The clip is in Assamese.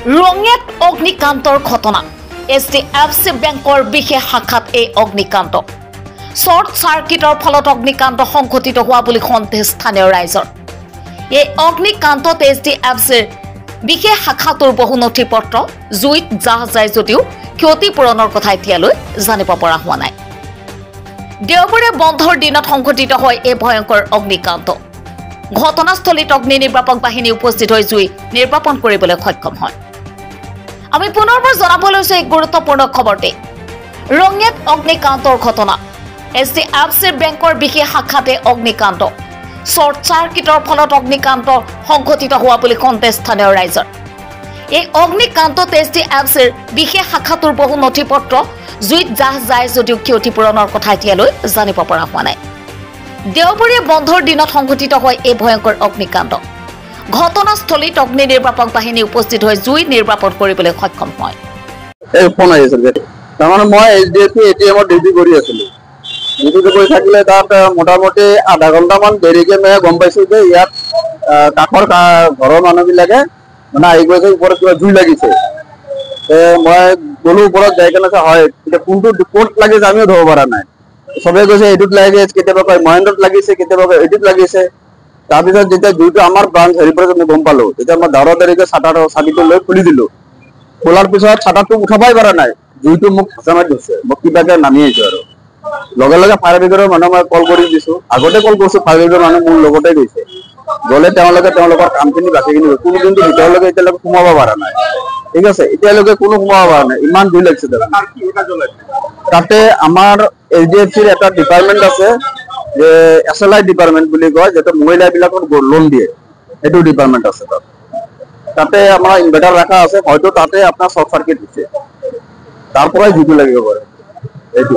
ৰঙিয়াত অগ্নিকাণ্ডৰ ঘটনা HDFC বেংকৰ বিশেষ শাখাত এই অগ্নিকাণ্ড শৰ্ট সাৰ্কিটৰ ফলত অগ্নিকাণ্ড সংঘটিত হোৱা বুলি সন্দেহ স্থানীয় ৰাইজৰ এই অগ্নিকাণ্ডত HDFCৰ বিশেষ শাখাটোৰ বহু নথিপত্ৰ জুইত জাহ যায় যদিও ক্ষতিপূৰণৰ কথা এতিয়ালৈ জানিব পৰা হোৱা নাই দেওবাৰে বন্ধৰ দিনত সংঘটিত হয় এই ভয়ংকৰ অগ্নিকাণ্ড ঘটনাস্থলীত অগ্নি নিৰ্বাপক বাহিনী উপস্থিত হৈ জুই নিৰ্বাপন কৰিবলৈ সক্ষম হয় আমি পুনৰবাৰ জনাব লৈছো এক গুৰুত্বপূৰ্ণ খবৰটি ৰঙিয়াত অগ্নিকাণ্ডৰ ঘটনা HDFC বেংকৰ বিশেষ শাখাতে অগ্নিকাণ্ড শৰ্ট সাৰ্কিটৰ ফলত অগ্নিকাণ্ড সংঘটিত হোৱা বুলি সন্দেহ স্থানীয় ৰাইজৰ এই অগ্নিকাণ্ডত HDFCৰ বিশেষ শাখাটোৰ বহু নথিপত্ৰ জুইত জাহ যায় যদিও ক্ষতিপূৰণৰ কথা এতিয়ালৈ জানিব পৰা হোৱা নাই দেওবাৰে বন্ধৰ দিনত সংঘটিত হয় এই ভয়ংকৰ অগ্নিকাণ্ড ঘটনাস্থলীত অগ্নি নিৰ্বাপক বাহিনী উপস্থিত হৈ জুই নিৰ্বাপন কৰিবলৈ সক্ষম হয় এই ফোন আহিছিল তাৰমানে মই HDFC ATM ডিউটি কৰি আছিলো ডিউটি কৰি থাকিলে তাত মোটামুটি আধা ঘণ্টামান দেৰিকে মই গম পাইছো যে ইয়াত কাষৰ ঘৰৰ মানুহবিলাকে মানে আহি গৈছে ওপৰত কিবা জুই লাগিছে মই গ'লো ওপৰত যাই কেনে হয় এতিয়া কোনটো ক'ত লাগিছে আমিও ধৰিব পৰা নাই সবে কৈছে এইটোত লাগিছে কেতিয়াবা কয় মহেন্দ্ৰত লাগিছে কেতিয়াবা কয় এইটোত লাগিছে তাৰপিছত যেতিয়া জুইটো আমাৰ ব্ৰাঞ্চ হেৰি পৰা আমি গম পালো তেতিয়া মই দাউৰিকে চাবিটো লৈ খুলি দিলো খোলাৰ পিছত ছাটাৰটো উঠাবই পৰা নাই জুইটো মোক হাঁচামাৰি ধৰিছে মই কিবাকে নামি আহিছো আৰু লগে লগে ফায়াৰ ব্ৰিগেডৰ মানুহ মই কল কৰি দিছো আগতে কল কৰিছো ফায়াৰ ব্ৰিগেডৰ মানুহ মোৰ লগতে গৈছে গ'লে তেওঁলোকৰ কামখিনি বাকীখিনি কোনো কিন্তু ভিতৰলৈকে এতিয়ালৈকে সোমাব পৰা নাই ঠিক আছে এতিয়ালৈকে কোনো সোমাব পৰা নাই ইমান জুই লাগিছে তাতে আমাৰ HDFCৰ এটা ডিপাৰ্টমেণ্ট আছে যে SLI ডিপাৰ্টমেণ্ট বুলি কয় যেটা মহিলাবিলাকক লোন দিয়ে এইটো ডিপাৰ্টমেণ্ট আছে তাতে আমাৰ ইনভাৰ্টাৰ ৰাখা আছে হয়তো তাতে আপোনাৰ শৰ্ট সাৰ্কিট হৈছে তাৰ পৰাই জুইটো লাগিব পাৰে এইটো